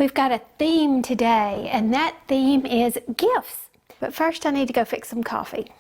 We've got a theme today, and that theme is gifts. But first I need to go fix some coffee.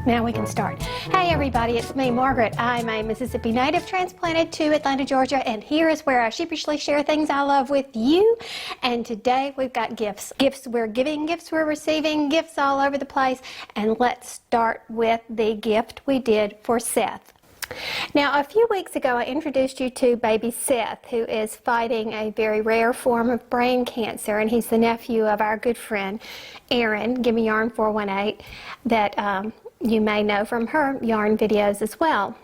Now we can start. Hey everybody, it's me, Margaret. I'm a Mississippi native transplanted to Atlanta, Georgia, and here is where I sheepishly share things I love with you. And today we've got gifts. Gifts we're giving, gifts we're receiving, gifts all over the place. And let's start with the gift we did for Seth. Now, a few weeks ago, I introduced you to baby Seth, who is fighting a very rare form of brain cancer, and he's the nephew of our good friend, Erin, Gimme Yarn 418, that you may know from her yarn videos as well.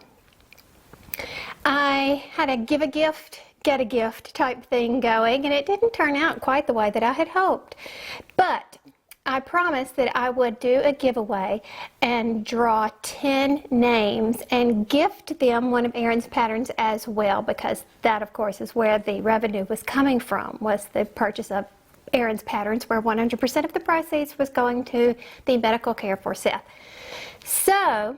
I had a give a gift, get a gift type thing going, and it didn't turn out quite the way that I had hoped. But I promised that I would do a giveaway and draw 10 names and gift them one of Erin's patterns as well, because that, of course, is where the revenue was coming from, was the purchase of Erin's patterns, where 100% of the proceeds was going to the medical care for Seth. So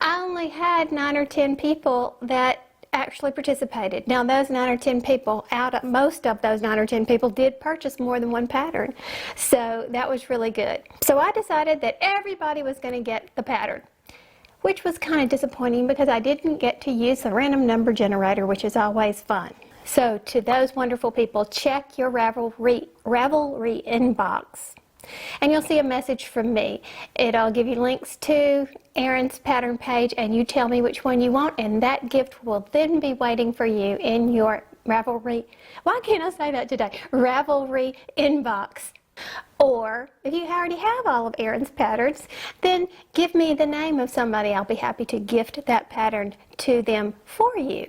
I only had 9 or 10 people that actually participated. Now those 9 or 10 people, most of those 9 or 10 people did purchase more than one pattern. So that was really good. So I decided that everybody was going to get the pattern, which was kind of disappointing because I didn't get to use the random number generator, which is always fun. So to those wonderful people, check your Ravelry inbox. And you'll see a message from me. It'll give you links to Erin's pattern page, and you tell me which one you want, and that gift will then be waiting for you in your Ravelry, why can't I say that today? Ravelry inbox. Or if you already have all of Erin's patterns, then give me the name of somebody. I'll be happy to gift that pattern to them for you.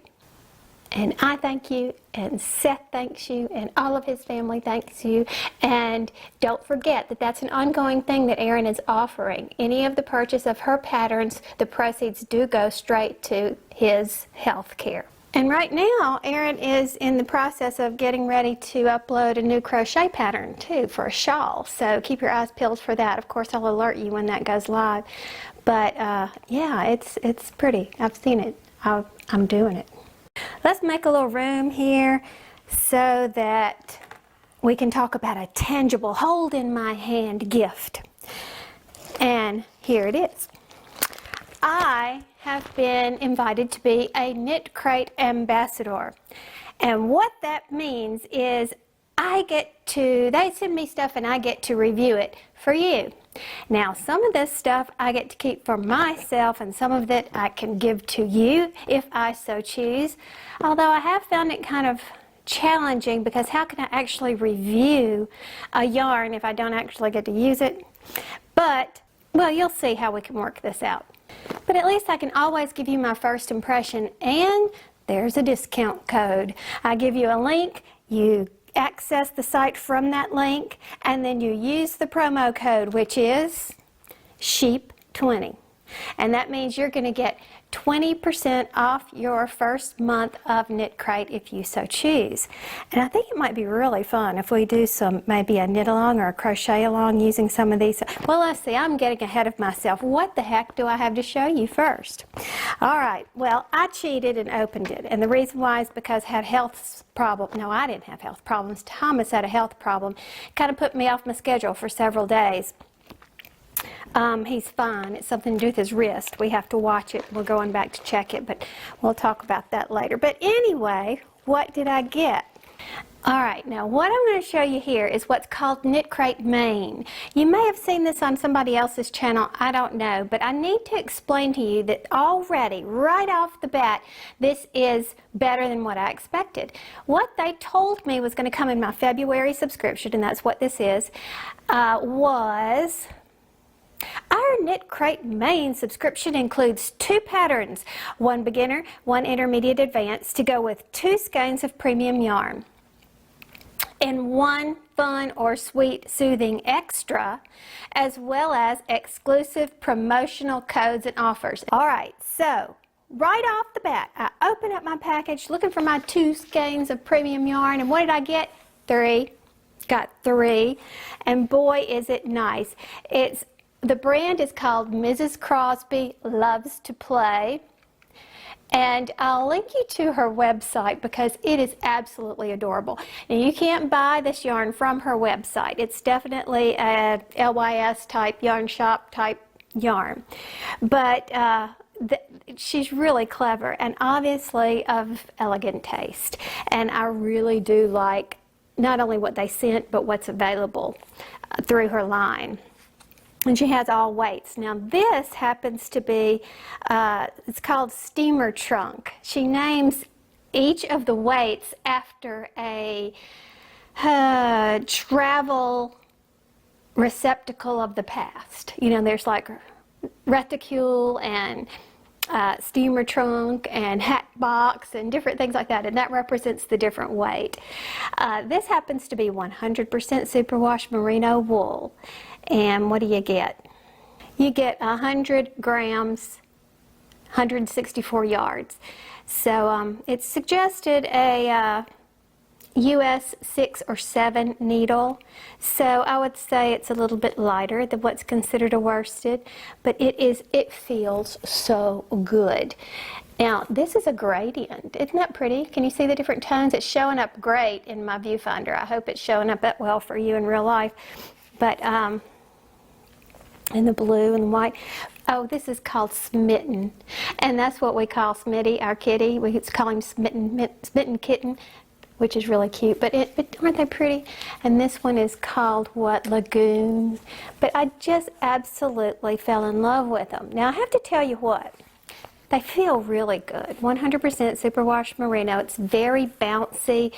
And I thank you, and Seth thanks you, and all of his family thanks you. And don't forget that that's an ongoing thing that Erin is offering. Any of the purchase of her patterns, the proceeds do go straight to his health care. And right now, Erin is in the process of getting ready to upload a new crochet pattern too for a shawl. So keep your eyes peeled for that. Of course, I'll alert you when that goes live. But yeah, it's pretty. I've seen it. I'm doing it. Let's make a little room here so that we can talk about a tangible, hold in my hand gift. And here it is. I have been invited to be a KnitCrate ambassador. And what that means is they send me stuff and I get to review it for you. Now, some of this stuff I get to keep for myself, and some of it I can give to you if I so choose. Although I have found it kind of challenging, because how can I actually review a yarn if I don't actually get to use it? But, well, you'll see how we can work this out. But at least I can always give you my first impression, and there's a discount code. I give you a link, you access the site from that link, and then you use the promo code, which is SHEEP20. And that means you're going to get 20% off your first month of KnitCrate if you so choose. And I think it might be really fun if we do maybe a knit along or a crochet along using some of these. Well, let's see, I'm getting ahead of myself. What the heck do I have to show you first? All right, well, I cheated and opened it. And the reason why is because I had health problems. No, I didn't have health problems. Thomas had a health problem. Kind of put me off my schedule for several days. He's fine. It's something to do with his wrist. We have to watch it. We're going back to check it, but we'll talk about that later. But anyway, what did I get? All right, now what I'm going to show you here is what's called KnitCrate Maine. You may have seen this on somebody else's channel, I don't know, but I need to explain to you that already, right off the bat, this is better than what I expected. What they told me was going to come in my February subscription, and that's what this is, was our KnitCrate Maine subscription includes 2 patterns, one beginner, one intermediate advanced, to go with 2 skeins of premium yarn, and 1 fun or sweet soothing extra, as well as exclusive promotional codes and offers. All right, so right off the bat, I open up my package looking for my 2 skeins of premium yarn, and what did I get? 3. Got 3, and boy is it nice. The brand is called Mrs. Crosby Loves to Play, and I'll link you to her website because it is absolutely adorable. And you can't buy this yarn from her website. It's definitely a LYS type yarn shop type yarn, but she's really clever and obviously of elegant taste, and I really do like not only what they sent but what's available through her line. And she has all weights. Now this happens to be, it's called Steamer Trunk. She names each of the weights after a travel receptacle of the past. You know, there's like reticule and steamer trunk and hat box and different things like that, and that represents the different weight. This happens to be 100% superwash merino wool, and what do you get? You get 100 grams, 164 yards. So it's suggested a US 6 or 7 needle, so I would say it's a little bit lighter than what's considered a worsted, but it feels so good. Now this is a gradient. Isn't that pretty? Can you see the different tones? It's showing up great in my viewfinder. I hope it's showing up that well for you in real life. But in the blue and the white. Oh, this is called Smitten, and that's what we call Smitty, our kitty. We call him Smitten Kitten, which is really cute, but aren't they pretty? And this one is called what? Lagoon. But I just absolutely fell in love with them. Now I have to tell you what, they feel really good. 100% superwash merino. It's very bouncy.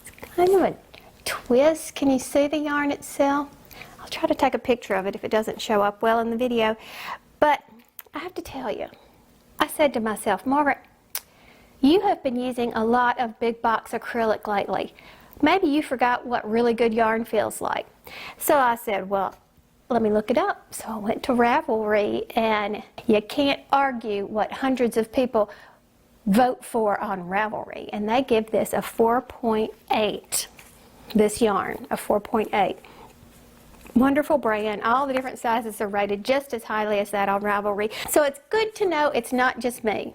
It's kind of a twist. Can you see the yarn itself? I'll try to take a picture of it if it doesn't show up well in the video. But I have to tell you, I said to myself, Margaret, you have been using a lot of big box acrylic lately. Maybe you forgot what really good yarn feels like. So I said, well, let me look it up. So I went to Ravelry, and you can't argue what hundreds of people vote for on Ravelry, and they give this a 4.8. This yarn, a 4.8. Wonderful brand. All the different sizes are rated just as highly as that on Ravelry. So it's good to know it's not just me.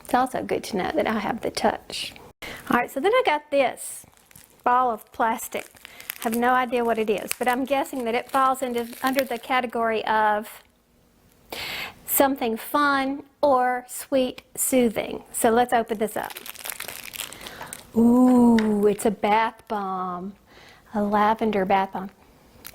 It's also good to know that I have the touch. All right, so then I got this ball of plastic. I have no idea what it is, but I'm guessing that it falls under the category of something fun or sweet soothing. So let's open this up. Ooh, it's a bath bomb, a lavender bath bomb.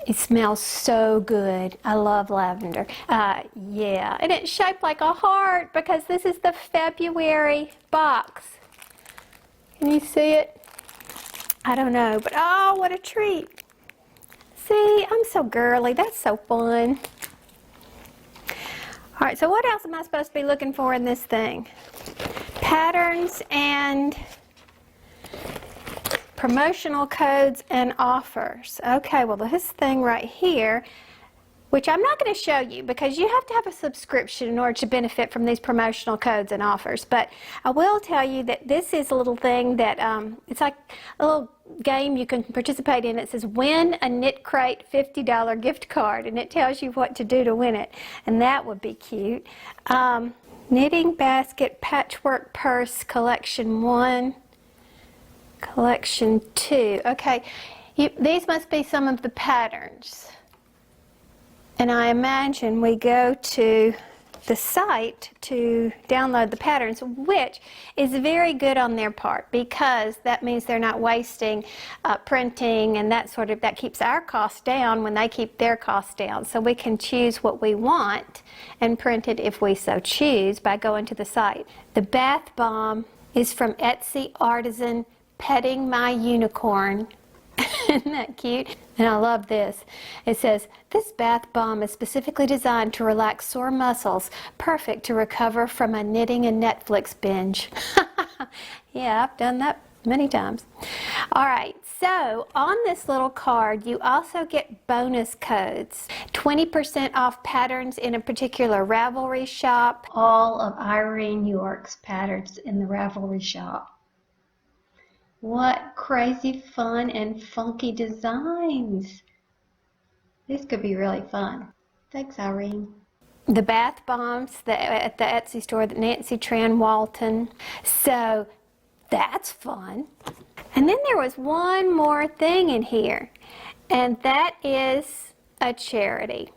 It smells so good. I love lavender. Yeah, and it's shaped like a heart because this is the February box. Can you see it? I don't know, but oh, what a treat. See, I'm so girly. That's so fun. All right, so what else am I supposed to be looking for in this thing? Patterns and promotional codes and offers. Okay, well this thing right here, which I'm not going to show you because you have to have a subscription in order to benefit from these promotional codes and offers, but I will tell you that this is a little thing that it's like a little game you can participate in. It says win a KnitCrate $50 gift card, and it tells you what to do to win it, and that would be cute. Knitting basket patchwork purse collection 1, collection 2. Okay, these must be some of the patterns. And I imagine we go to the site to download the patterns, which is very good on their part because that means they're not wasting printing and that keeps our costs down when they keep their costs down. So we can choose what we want and print it if we so choose by going to the site. The bath bomb is from Etsy Artisan Petting My Unicorn. Isn't that cute? And I love this. It says, this bath bomb is specifically designed to relax sore muscles, perfect to recover from a knitting and Netflix binge. Yeah, I've done that many times. All right, So on this little card, you also get bonus codes. 20% off patterns in a particular Ravelry shop. All of Irene York's patterns in the Ravelry shop. What crazy fun and funky designs. This could be really fun. Thanks, Irene. The bath bombs at the Etsy store that Nancy Tran Walton. So that's fun. And then there was one more thing in here, and that is a charity.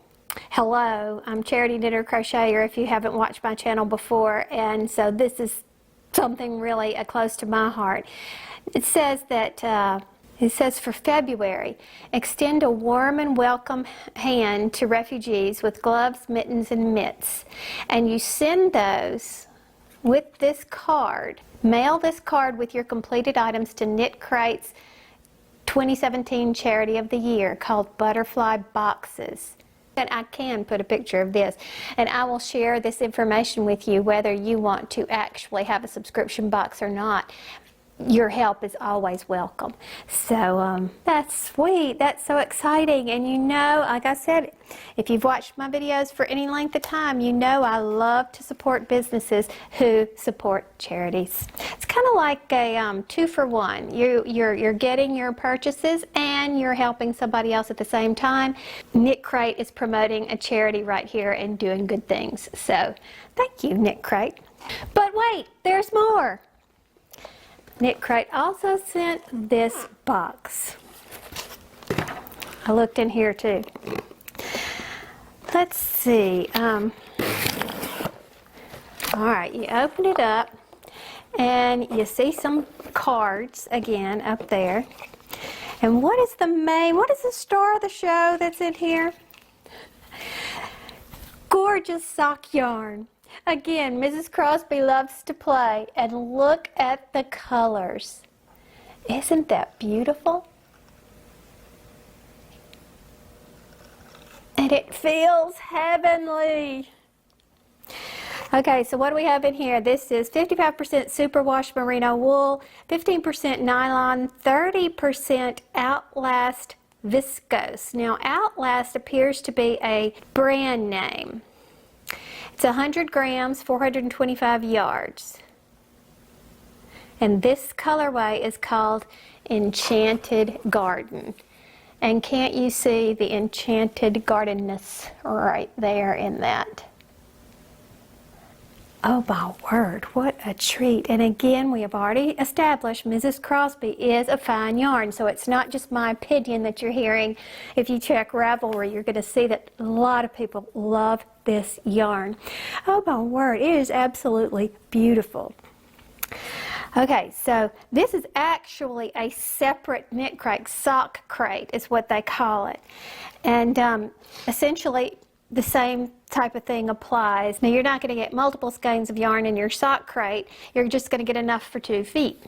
Hello, I'm Charity Knitter Crocheter if you haven't watched my channel before, and so this is something really close to my heart. It says that it says for February, extend a warm and welcome hand to refugees with gloves, mittens, and mitts. And you send those with this card. Mail this card with your completed items to KnitCrate's 2017 Charity of the Year called Butterfly Boxes. And I can put a picture of this, and I will share this information with you whether you want to actually have a subscription box or not. Your help is always welcome. So that's sweet. That's so exciting. And you know, like I said, if you've watched my videos for any length of time, you know I love to support businesses who support charities. It's kind of like a 2-for-1. You're getting your purchases and you're helping somebody else at the same time. KnitCrate is promoting a charity right here and doing good things. So thank you, KnitCrate. But wait, there's more. KnitCrate also sent this box. I looked in here too. Let's see. All right, you open it up and you see some cards again up there. And what is the star of the show that's in here? Gorgeous sock yarn. Again, Mrs. Crosby loves to play, and look at the colors. Isn't that beautiful? And it feels heavenly. Okay, so what do we have in here? This is 55% superwash merino wool, 15% nylon, 30% Outlast viscose. Now, Outlast appears to be a brand name. It's 100 grams, 425 yards. And this colorway is called Enchanted Garden. And can't you see the enchanted gardenness right there in that? Oh my word, what a treat. And again, we have already established Mrs. Crosby is a fine yarn. So it's not just my opinion that you're hearing. If you check Ravelry, you're going to see that a lot of people love this yarn. Oh my word, it is absolutely beautiful. Okay, so this is actually a separate KnitCrate, sock crate is what they call it. And essentially, the same type of thing applies. Now, you're not going to get multiple skeins of yarn in your sock crate. You're just going to get enough for 2 feet.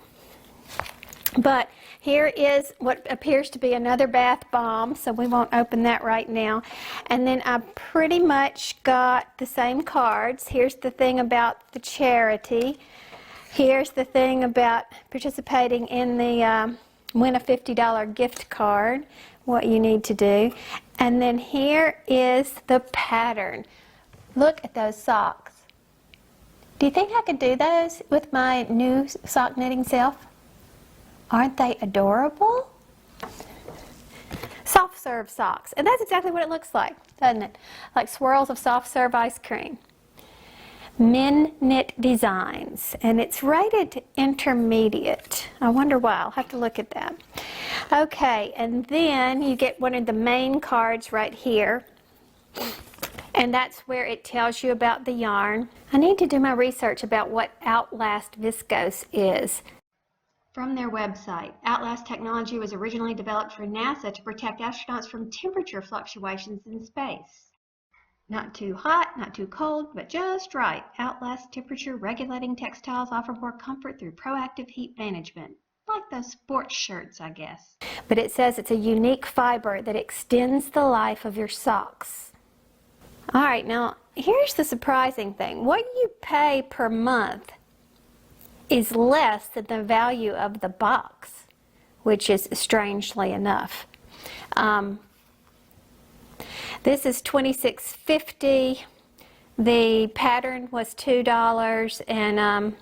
But here is what appears to be another bath bomb, so we won't open that right now. And then I pretty much got the same cards. Here's the thing about the charity. Here's the thing about participating in the win a $50 gift card, what you need to do. And then here is the pattern. Look at those socks. Do you think I could do those with my new sock knitting self? Aren't they adorable? Soft serve socks. And that's exactly what it looks like, doesn't it? Like swirls of soft serve ice cream. Men Knit Designs, and it's rated intermediate. I wonder why. I'll have to look at that. Okay, and then you get one of the main cards right here, and that's where it tells you about the yarn. I need to do my research about what Outlast viscose is. From their website, Outlast technology was originally developed for NASA to protect astronauts from temperature fluctuations in space. Not too hot, not too cold, but just right. Outlast temperature regulating textiles offer more comfort through proactive heat management. Like those sports shirts, I guess. But it says it's a unique fiber that extends the life of your socks. All right, now here's the surprising thing. What you pay per month is less than the value of the box. which is strangely enough. This is $26.50. The pattern was $2, and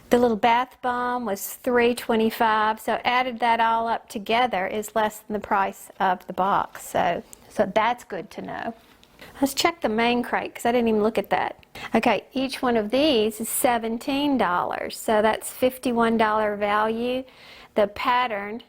the little bath bomb was $3.25. So added that all up together is less than the price of the box. So that's good to know. Let's check the main crate because I didn't even look at that. Okay, each one of these is $17, so that's $51 value. The pattern,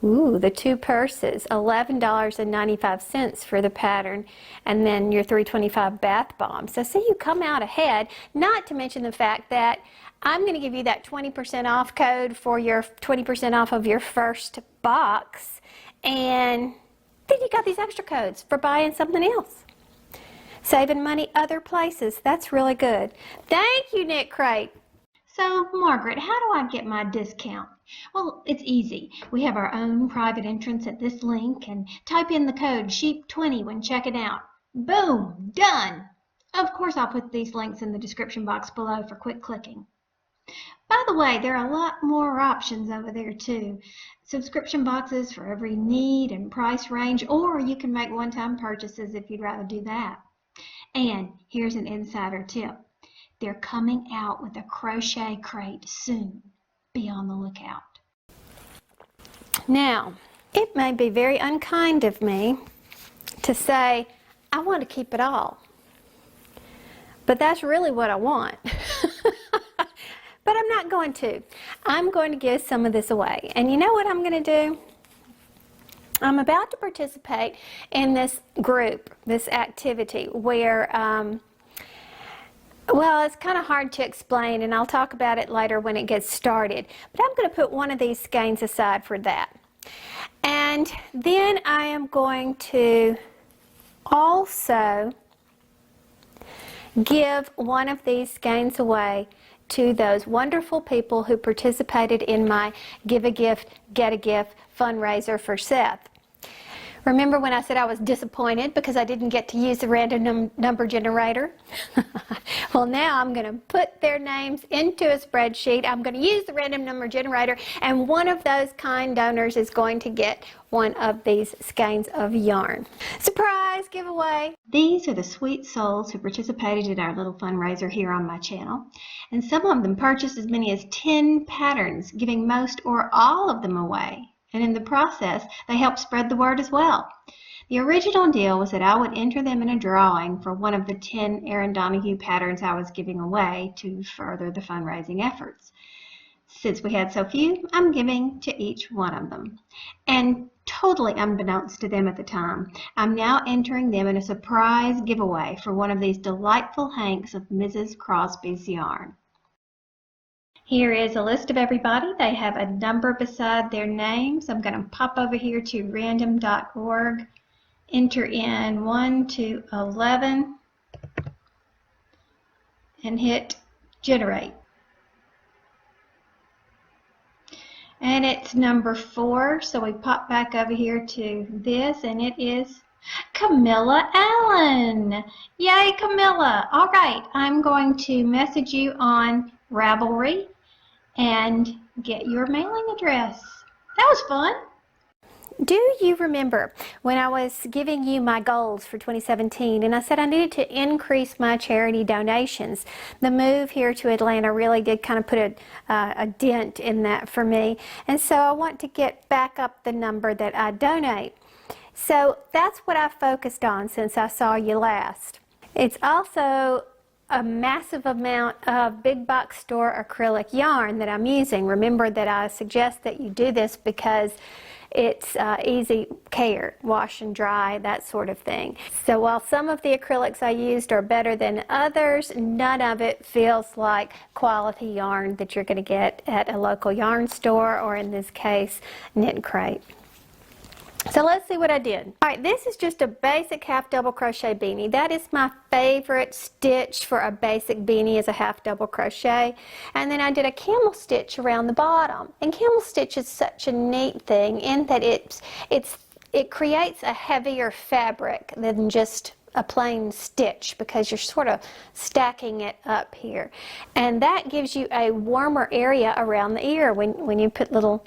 ooh, the two purses, $11.95 for the pattern, and then your $3.25 bath bomb. So see, you come out ahead, not to mention the fact that I'm going to give you that 20% off code for your 20% off of your first box, and then you got these extra codes for buying something else. Saving money other places. That's really good. Thank you, KnitCrate. So, Margaret, how do I get my discount? Well, it's easy. We have our own private entrance at this link, and type in the code SHEEP20 when checking out. Boom! Done! Of course, I'll put these links in the description box below for quick clicking. By the way, there are a lot more options over there too. Subscription boxes for every need and price range, or you can make one-time purchases if you'd rather do that. And here's an insider tip. They're coming out with a crochet crate soon. Be on the lookout. Now, it may be very unkind of me to say, I want to keep it all. But that's really what I want. But I'm not going to. I'm going to give some of this away. And you know what I'm going to do? I'm about to participate in this group, this activity, where, well, it's kind of hard to explain, and I'll talk about it later when it gets started. But I'm going to put one of these skeins aside for that. And then I am going to also give one of these skeins away to those wonderful people who participated in my Give a Gift, Get a Gift fundraiser for Seth. Remember when I said I was disappointed because I didn't get to use the random number generator? Well, now I'm going to put their names into a spreadsheet. I'm going to use the random number generator, and one of those kind donors is going to get one of these skeins of yarn. Surprise giveaway! These are the sweet souls who participated in our little fundraiser here on my channel, and some of them purchased as many as 10 patterns, giving most or all of them away. And in the process, they helped spread the word as well. The original deal was that I would enter them in a drawing for one of the 10 Erin Donahue patterns I was giving away to further the fundraising efforts. Since we had so few, I'm giving to each one of them. And totally unbeknownst to them at the time, I'm now entering them in a surprise giveaway for one of these delightful hanks of Mrs. Crosby's yarn. Here is a list of everybody. They have a number beside their names. I'm going to pop over here to random.org, enter in 1 to 11, and hit generate. And it's number 4, so we pop back over here to this, and it is Camilla Allen. Yay, Camilla. All right, I'm going to message you on Ravelry and get your mailing address. That was fun. Do you remember when I was giving you my goals for 2017 and I said I needed to increase my charity donations? The move here to Atlanta really did kind of put a dent in that for me, and so I want to get back up the number that I donate. So that's what I focused on since I saw you last. It's also a massive amount of big box store acrylic yarn that I'm using. Remember that I suggest that you do this because it's easy care, wash and dry, that sort of thing. So while some of the acrylics I used are better than others, none of it feels like quality yarn that you're going to get at a local yarn store, or in this case, KnitCrate. So let's see what I did. All right, this is just a basic half double crochet beanie. That is my favorite stitch for a basic beanie, is a half double crochet. And then I did a camel stitch around the bottom. And camel stitch is such a neat thing in that it creates a heavier fabric than just a plain stitch because you're sort of stacking it up here. And that gives you a warmer area around the ear when you put little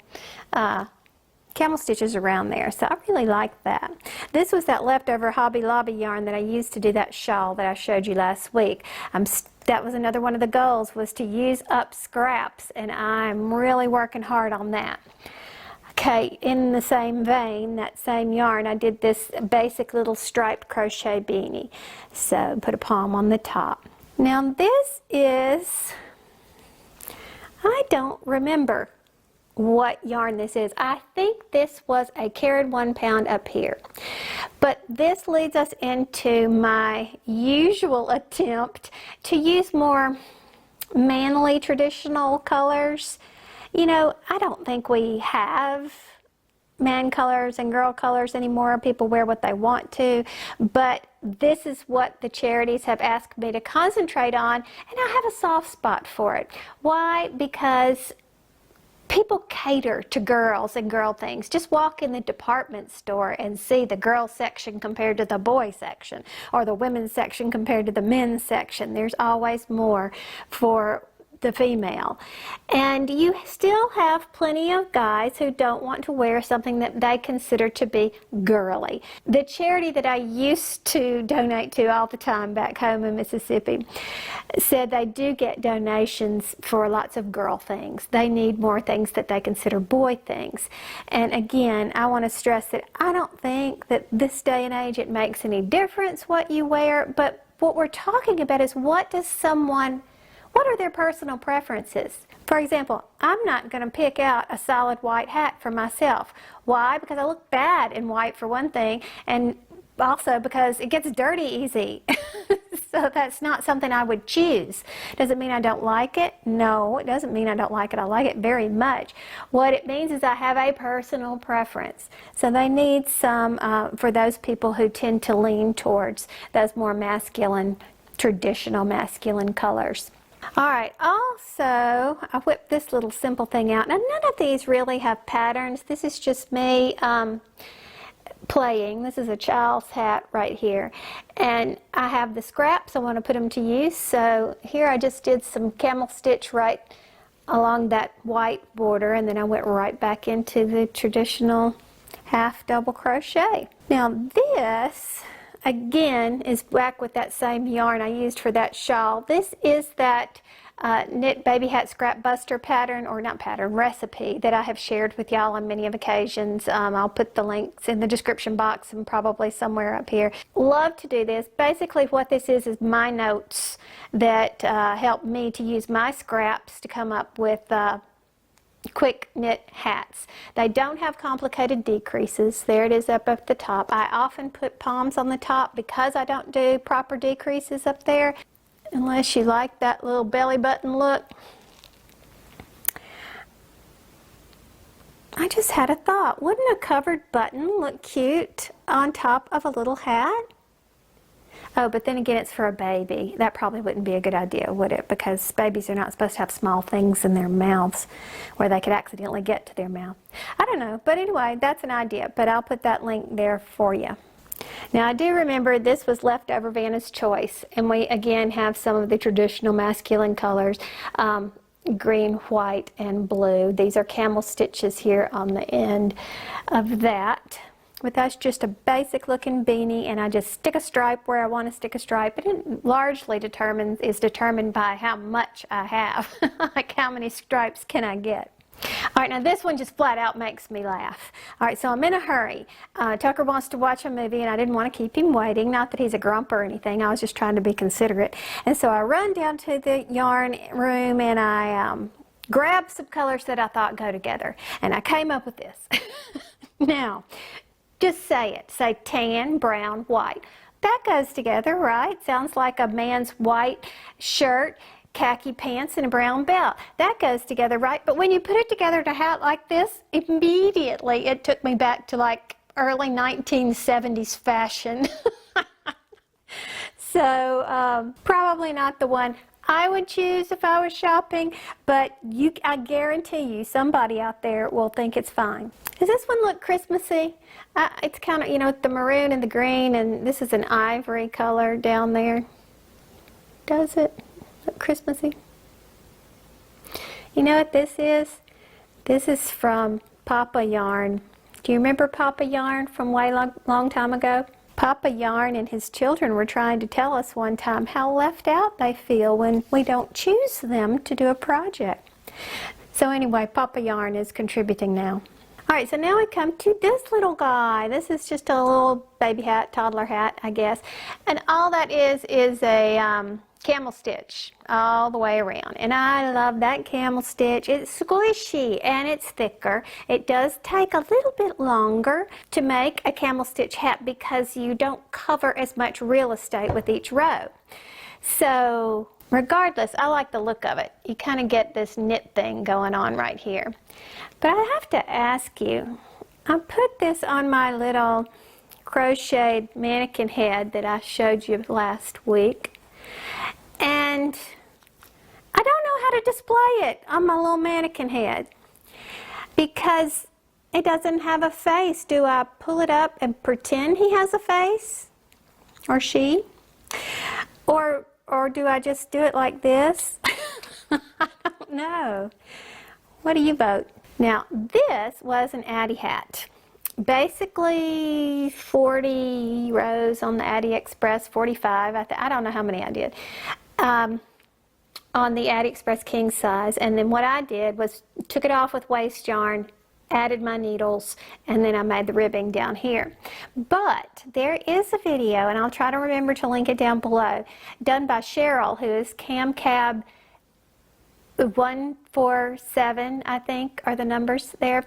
camel stitches around there. So I really like that. This was that leftover Hobby Lobby yarn that I used to do that shawl that I showed you last week. That was another one of the goals, was to use up scraps, and I'm really working hard on that. Okay, in the same vein, that same yarn, I did this basic little striped crochet beanie. So put a palm on the top. Now this is, I don't remember what yarn this is. I think this was a carried 1 pound up here. But this leads us into my usual attempt to use more manly traditional colors. You know, I don't think we have man colors and girl colors anymore. People wear what they want to, but this is what the charities have asked me to concentrate on, and I have a soft spot for it. Why? Because people cater to girls and girl things. Just walk in the department store and see the girl section compared to the boy section, or the women's section compared to the men's section. There's always more for the female. And you still have plenty of guys who don't want to wear something that they consider to be girly. The charity that I used to donate to all the time back home in Mississippi said they do get donations for lots of girl things. They need more things that they consider boy things. And again, I want to stress that I don't think that this day and age it makes any difference what you wear, but what we're talking about is what are their personal preferences? For example, I'm not going to pick out a solid white hat for myself. Why? Because I look bad in white for one thing, and also because it gets dirty easy. So that's not something I would choose. Does it mean I don't like it? No, it doesn't mean I don't like it. I like it very much. What it means is I have a personal preference. So they need some, for those people who tend to lean towards those more masculine, traditional masculine colors. All right, also, I whipped this little simple thing out. Now, none of these really have patterns. This is just me playing. This is a child's hat right here. And I have the scraps. I want to put them to use. So here I just did some camel stitch right along that white border, and then I went right back into the traditional half double crochet. Now this, again, is back with that same yarn I used for that shawl. This is that Knit Baby Hat Scrap Buster pattern, or not pattern, recipe that I have shared with y'all on many of occasions. I'll put the links in the description box and probably somewhere up here. Love to do this. Basically what this is my notes that help me to use my scraps to come up with quick knit hats. They don't have complicated decreases. There it is up at the top. I often put palms on the top because I don't do proper decreases up there, unless you like that little belly button look. I just had a thought. Wouldn't a covered button look cute on top of a little hat? Oh, but then again, it's for a baby. That probably wouldn't be a good idea, would it? Because babies are not supposed to have small things in their mouths where they could accidentally get to their mouth. I don't know, but anyway, that's an idea, but I'll put that link there for you. Now, I do remember this was leftover Vanna's Choice, and we again have some of the traditional masculine colors, green, white, and blue. These are camel stitches here on the end of that. But that's just a basic looking beanie, and I just stick a stripe where I want to stick a stripe. But it largely is determined by how much I have, like how many stripes can I get. All right, now this one just flat out makes me laugh. All right, so I'm in a hurry. Tucker wants to watch a movie, and I didn't want to keep him waiting. Not that he's a grump or anything. I was just trying to be considerate. And so I run down to the yarn room, and I grabbed some colors that I thought go together. And I came up with this. Now, just say it. Say tan, brown, white. That goes together, right? Sounds like a man's white shirt, khaki pants, and a brown belt. That goes together, right? But when you put it together in a hat like this, immediately it took me back to like early 1970s fashion. So probably not the one I would choose if I was shopping, but I guarantee you somebody out there will think it's fine. Does this one look Christmassy? It's kind of, you know, with the maroon and the green, and this is an ivory color down there. Does it look Christmassy? You know what this is? This is from Papa Yarn. Do you remember Papa Yarn from way long time ago? Papa Yarn and his children were trying to tell us one time how left out they feel when we don't choose them to do a project. So anyway, Papa Yarn is contributing now. Alright, so now we come to this little guy. This is just a little baby hat, toddler hat, I guess. And all that is a camel stitch all the way around, and I love that camel stitch. It's squishy and it's thicker. It does take a little bit longer to make a camel stitch hat because you don't cover as much real estate with each row. So regardless, I like the look of it. You kind of get this knit thing going on right here. But I have to ask you, I put this on my little crocheted mannequin head that I showed you last week. And I don't know how to display it on my little mannequin head because it doesn't have a face. Do I pull it up and pretend he has a face? Or she? Or do I just do it like this? I don't know. What do you vote? Now, this was an Addi hat. Basically 40 rows on the Addi Express, 45. I don't know how many I did. On the Addi Express king size, and then what I did was took it off with waste yarn, added my needles, and then I made the ribbing down here. But there is a video, and I'll try to remember to link it down below, done by Cheryl, who is CamCab 147, I think, are the numbers there,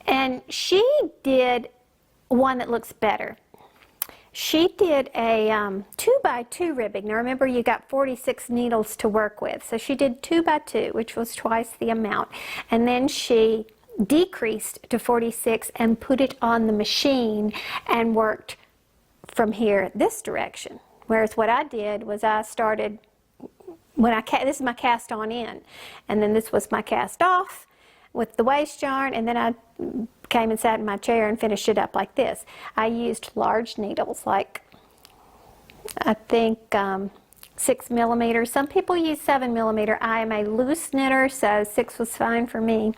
and she did one that looks better. She did a 2x2 ribbing. Now remember, you got 46 needles to work with. So she did 2x2, which was twice the amount. And then she decreased to 46 and put it on the machine and worked from here this direction. Whereas what I did was I started, this is my cast on in. And then this was my cast off with the waste yarn, and then I came and sat in my chair and finished it up like this. I used large needles, like I think 6 millimeters. Some people use 7 millimeter. I am a loose knitter, so 6 was fine for me.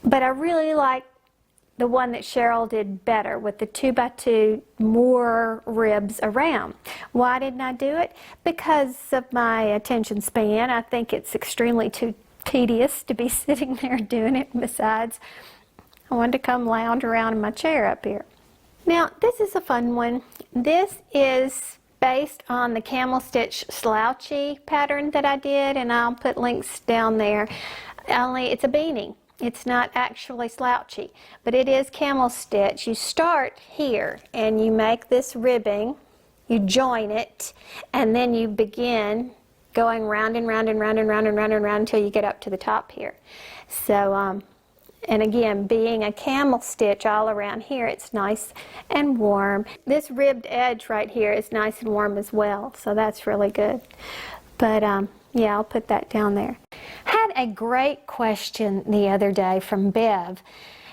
But I really like the one that Cheryl did better with the 2x2, more ribs around. Why didn't I do it? Because of my attention span. I think it's extremely too tedious to be sitting there doing it. Besides, I wanted to come lounge around in my chair up here. Now, this is a fun one. This is based on the camel stitch slouchy pattern that I did, and I'll put links down there. Only it's a beanie. It's not actually slouchy, but it is camel stitch. You start here and you make this ribbing, you join it, and then you begin going round and round and round and round and round and round until you get up to the top here. So, and again, being a camel stitch all around here, it's nice and warm. This ribbed edge right here is nice and warm as well, so that's really good. But yeah, I'll put that down there. Had a great question the other day from Bev.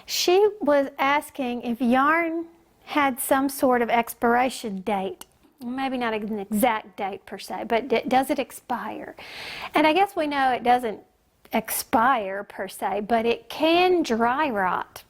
She was asking if yarn had some sort of expiration date. Maybe not an exact date per se, but does it expire? And I guess we know it doesn't expire per se, but it can dry rot.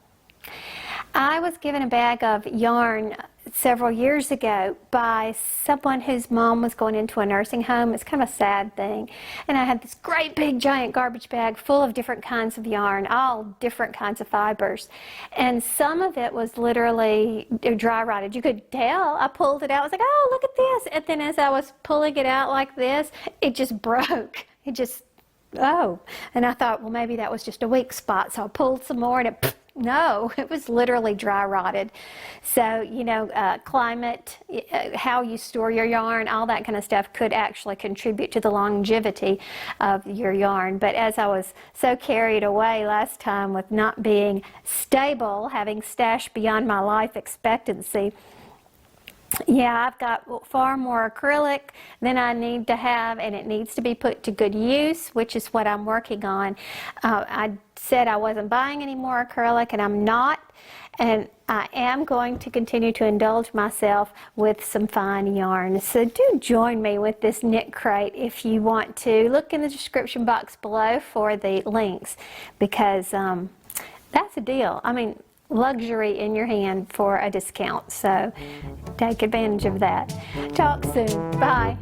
I was given a bag of yarn several years ago by someone whose mom was going into a nursing home. It's kind of a sad thing. And I had this great big giant garbage bag full of different kinds of yarn, all different kinds of fibers. And some of it was literally dry rotted. You could tell. I pulled it out. I was like, oh, look at this. And then as I was pulling it out like this, it just broke. It just, oh. And I thought, well, maybe that was just a weak spot. So I pulled some more and it, no, it was literally dry rotted. So, you know, climate, how you store your yarn, all that kind of stuff could actually contribute to the longevity of your yarn. But as I was so carried away last time with not being stable, having stashed beyond my life expectancy, Yeah, I've got far more acrylic than I need to have, and it needs to be put to good use, which is what I'm working on. I said I wasn't buying any more acrylic, and I'm not, and I am going to continue to indulge myself with some fine yarn. So do join me with this KnitCrate if you want to. Look in the description box below for the links, because that's a deal. I mean, luxury in your hand for a discount, so take advantage of that. Talk soon. Bye.